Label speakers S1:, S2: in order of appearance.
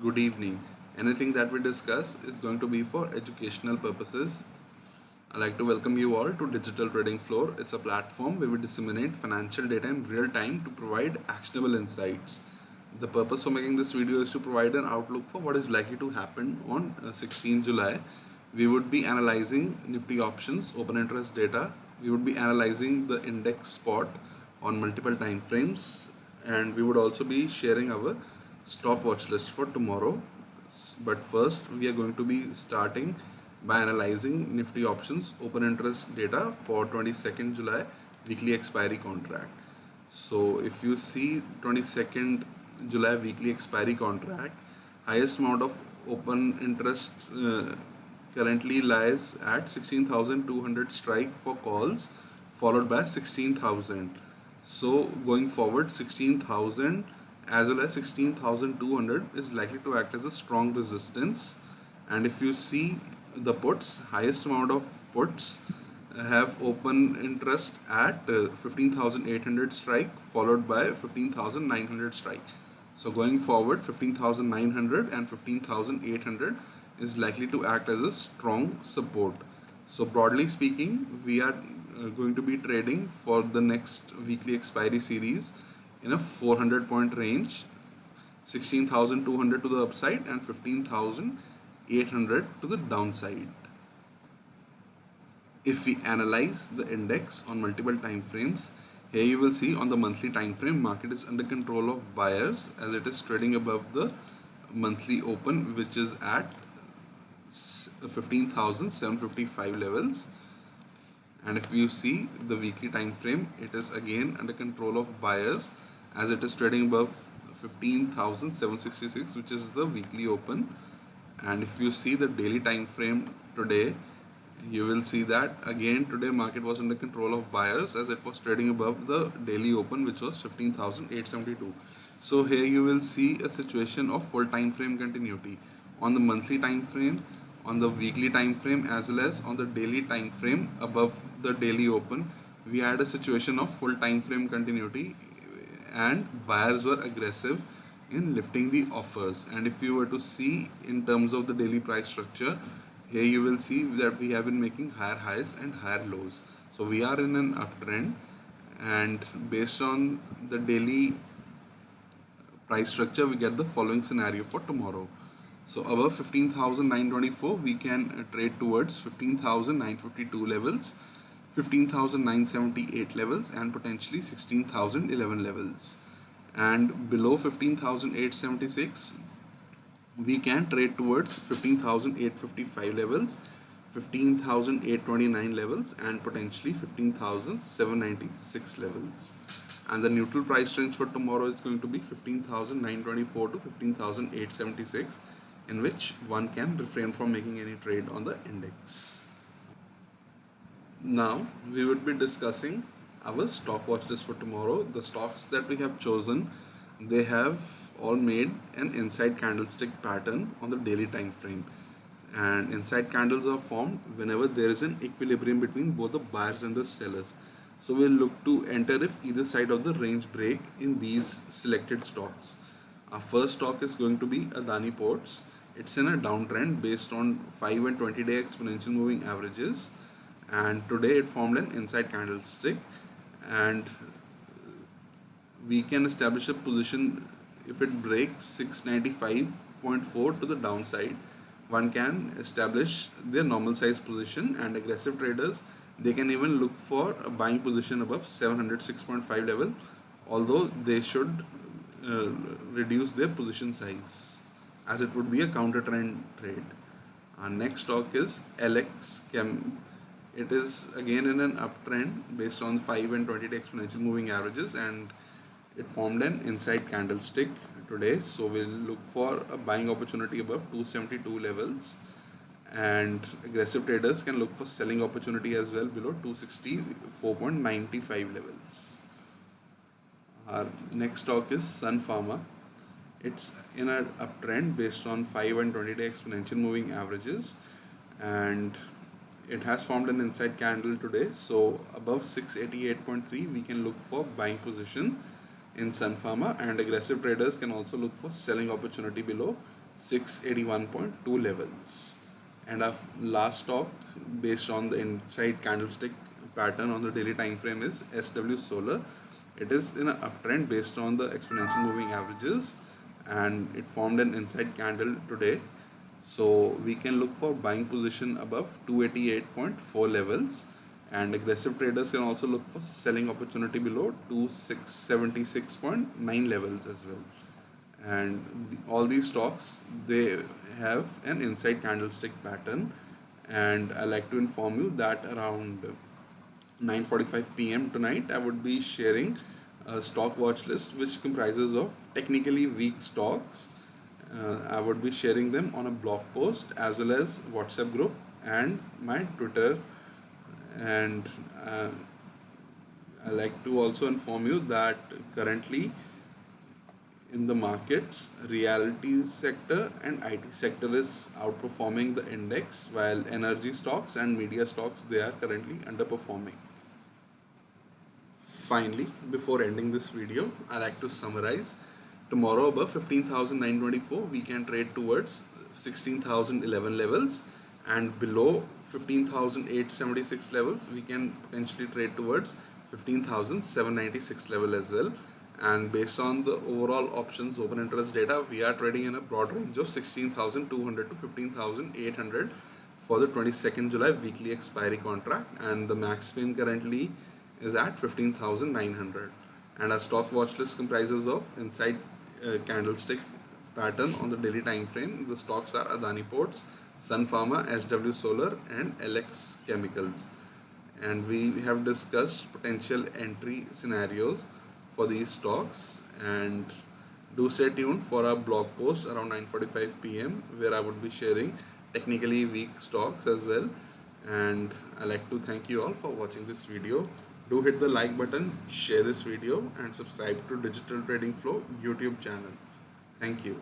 S1: Good evening. Anything that we discuss is going to be for educational purposes. I'd like to welcome you all to Digital Trading Floor. It's a platform where we disseminate financial data in real time to provide actionable insights. The purpose for making this video is to provide an outlook for what is likely to happen on 16 July. We would be analyzing Nifty options, open interest data. We would be analyzing the index spot on multiple time frames, and we would also be sharing our stock watch list for tomorrow. But first, we are going to be starting by analyzing Nifty options open interest data for 22nd July weekly expiry contract. So if you see 22nd July weekly expiry contract, highest amount of open interest currently lies at 16,200 strike for calls, followed by 16,000. So going forward, 16,000 as well as 16,200 is likely to act as a strong resistance. And if you see the puts, highest amount of puts have open interest at 15,800 strike, followed by 15,900 strike. So going forward, 15,900 and 15,800 is likely to act as a strong support. So broadly speaking, we are going to be trading for the next weekly expiry series in a 400 point range, 16,200 to the upside and 15,800 to the downside. If we analyze the index on multiple time frames, here you will see on the monthly time frame market is under control of buyers as it is trading above the monthly open, which is at 15,755 levels. And if you see the weekly time frame, it is again under control of buyers as it is trading above 15,766, which is the weekly open. And if you see the daily time frame today, you will see that again today market was under control of buyers as it was trading above the daily open, which was 15,872. So here you will see a situation of full time frame continuity on the monthly time frame, on the weekly time frame, as well as on the daily time frame above the daily open. We had a situation of full time frame continuity and buyers were aggressive in lifting the offers. And if you were to see in terms of the daily price structure, here you will see that we have been making higher highs and higher lows. So we are in an uptrend, and based on the daily price structure, we get the following scenario for tomorrow. So above 15,924, we can trade towards 15,952 levels, 15,978 levels, and potentially 16,011 levels. And below 15,876, we can trade towards 15,855 levels, 15,829 levels, and potentially 15,796 levels. And the neutral price range for tomorrow is going to be 15,924 to 15,876, in which one can refrain from making any trade on the index. Now we would be discussing our stock watch list for tomorrow. The stocks that we have chosen, they have all made an inside candlestick pattern on the daily time frame, and inside candles are formed whenever there is an equilibrium between both the buyers and the sellers. So we'll look to enter if either side of the range break in these selected stocks. Our first stock is going to be Adani Ports. It's in a downtrend based on 5 and 20-day exponential moving averages, and today it formed an inside candlestick, and we can establish a position if it breaks 695.4 to the downside. One can establish their normal size position, and aggressive traders, they can even look for a buying position above 706.5 level, although they should reduce their position size as it would be a counter trend trade. Our next stock is LX Chem. It is again in an uptrend based on 5 and 20-day exponential moving averages, and it formed an inside candlestick today. So we'll look for a buying opportunity above 272 levels, and aggressive traders can look for selling opportunity as well below 264.95 levels. Our next stock is Sun Pharma. It's in an uptrend based on 5 and 20-day exponential moving averages, and it has formed an inside candle today. So above 688.3, we can look for buying position in Sun Pharma, and aggressive traders can also look for selling opportunity below 681.2 levels. And our last stock based on the inside candlestick pattern on the daily time frame is SW Solar. It is in an uptrend based on the exponential moving averages, and it formed an inside candle today. So we can look for buying position above 288.4 levels, and aggressive traders can also look for selling opportunity below 2676.9 levels as well. And all these stocks, they have an inside candlestick pattern, and I like to inform you that around 9:45 p.m. tonight I would be sharing a stock watch list which comprises of technically weak stocks. I would be sharing them on a blog post as well as WhatsApp group and my Twitter. And I like to also inform you that currently in the markets, reality sector and IT sector is outperforming the index, while energy stocks and media stocks, they are currently underperforming. Finally, before ending this video, I like to summarize. Tomorrow above 15,924, we can trade towards 16,011 levels, and below 15,876 levels, we can potentially trade towards 15,796 level as well. And based on the overall options open interest data, we are trading in a broad range of 16,200 to 15,800 for the 22nd July weekly expiry contract, and the max pin currently is at 15,900. And our stock watch list comprises of inside candlestick pattern on the daily time frame. The stocks are Adani Ports, Sun Pharma, SW Solar, and LX Chemicals. And we have discussed potential entry scenarios for these stocks, and do stay tuned for our blog post around 9:45 p.m. where I would be sharing technically weak stocks as well. And I like to thank you all for watching this video. Do hit the like button, share this video, and subscribe to Digital Trading Flow YouTube channel. Thank you.